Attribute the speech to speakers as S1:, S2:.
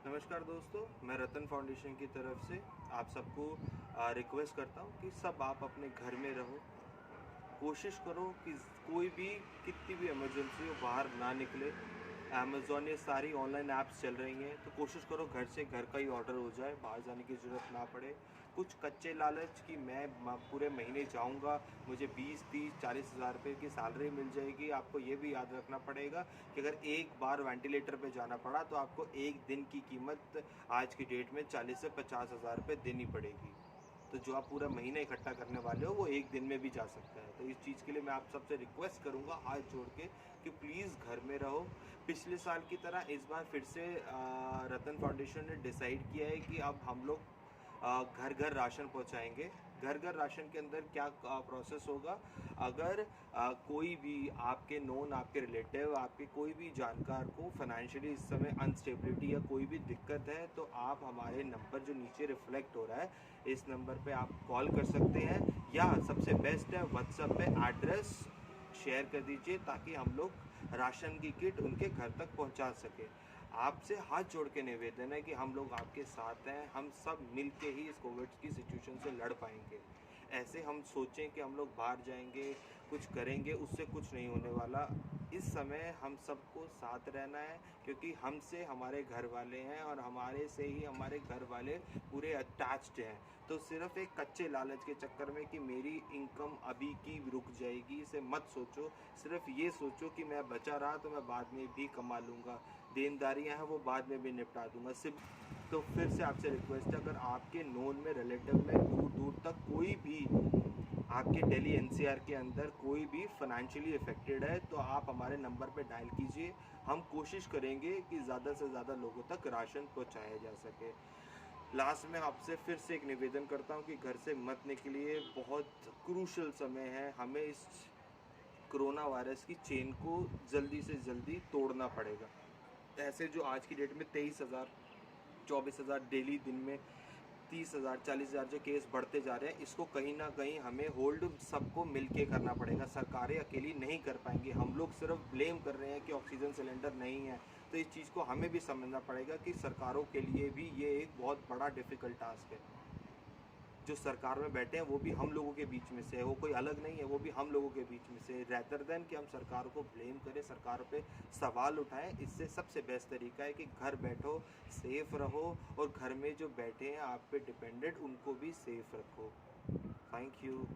S1: नमस्कार दोस्तों, मैं रतन फाउंडेशन की तरफ से आप सबको रिक्वेस्ट करता हूँ कि सब आप अपने घर में रहो। कोशिश करो कि कोई भी कितनी भी इमरजेंसी हो बाहर ना निकले। अमेज़न ये सारी ऑनलाइन ऐप्स चल रही हैं, तो कोशिश करो घर से घर का ही ऑर्डर हो जाए, बाहर जाने की ज़रूरत ना पड़े। कुछ कच्चे लालच कि मैं पूरे महीने जाऊंगा, मुझे 20 30 40 हज़ार रुपये की सैलरी मिल जाएगी। आपको ये भी याद रखना पड़ेगा कि अगर एक बार वेंटिलेटर पे जाना पड़ा तो आपको एक दिन की कीमत आज की डेट में 40 से 50 हज़ार रुपये देनी पड़ेगी। तो जो आप पूरा महीना इकट्ठा करने वाले हो वो एक दिन में भी जा सकता है। तो इस चीज़ के लिए मैं आप सबसे रिक्वेस्ट करूंगा हाथ जोड़ के कि प्लीज़ घर में रहो। पिछले साल की तरह इस बार फिर से रतन फाउंडेशन ने डिसाइड किया है कि अब हम लोग घर घर राशन पहुंचाएंगे। घर घर राशन के अंदर क्या प्रोसेस होगा, अगर कोई भी आपके नोन, आपके रिलेटिव, आपके कोई भी जानकार को फाइनेंशियली इस समय अनस्टेबिलिटी या कोई भी दिक्कत है, तो आप हमारे नंबर जो नीचे रिफ्लेक्ट हो रहा है इस नंबर पे आप कॉल कर सकते हैं, या सबसे बेस्ट है व्हाट्सएप पे एड्रेस शेयर कर दीजिए ताकि हम लोग राशन की किट उनके घर तक पहुंचा सके। आपसे हाथ जोड़ के निवेदन है कि हम लोग आपके साथ हैं, हम सब मिल के ही इस कोविड की सिचुएशन से लड़ पाएंगे। ऐसे हम सोचें कि हम लोग बाहर जाएंगे, कुछ करेंगे, उससे कुछ नहीं होने वाला। इस समय हम सबको साथ रहना है, क्योंकि हमसे हमारे घर वाले हैं और हमारे से ही हमारे घर वाले पूरे अटैच्ड हैं। तो सिर्फ एक कच्चे लालच के चक्कर में कि मेरी इनकम अभी की रुक जाएगी, इसे मत सोचो। सिर्फ ये सोचो कि मैं बचा रहा तो मैं बाद में भी कमा लूँगा, देनदारियां हैं वो बाद में भी निपटा दूंगा सिर्फ। तो फिर से आपसे रिक्वेस्ट है, अगर आपके नोन में, रिलेटिव में, दूर दूर तक कोई भी आपके दिल्ली एनसीआर के अंदर कोई भी फाइनेंशियली अफेक्टेड है, तो आप हमारे नंबर पे डायल कीजिए। हम कोशिश करेंगे कि ज़्यादा से ज़्यादा लोगों तक राशन पहुंचाया जा सके। लास्ट में आपसे फिर से एक निवेदन करता हूं कि घर से मत निकलिए, बहुत क्रूशल समय है। हमें इस कोरोना वायरस की चेन को जल्दी से जल्दी तोड़ना पड़ेगा। ऐसे जो आज की डेट में 23,000 24,000 डेली, दिन में 30,000 40,000 जो केस बढ़ते जा रहे हैं, इसको कहीं ना कहीं हमें होल्ड सबको मिलके करना पड़ेगा। सरकारें अकेली नहीं कर पाएंगी। हम लोग सिर्फ ब्लेम कर रहे हैं कि ऑक्सीजन सिलेंडर नहीं है, तो इस चीज़ को हमें भी समझना पड़ेगा कि सरकारों के लिए भी ये एक बहुत बड़ा डिफ़िकल्ट टास्क है। जो सरकार में बैठे हैं वो भी हम लोगों के बीच में से है, वो कोई अलग नहीं है, वो भी हम लोगों के बीच में से। रेदर देन कि हम सरकार को ब्लेम करें, सरकार पे सवाल उठाएं, इससे सबसे बेस्ट तरीका है कि घर बैठो, सेफ रहो, और घर में जो बैठे हैं आप पे डिपेंडेंट उनको भी सेफ रखो। Thank you.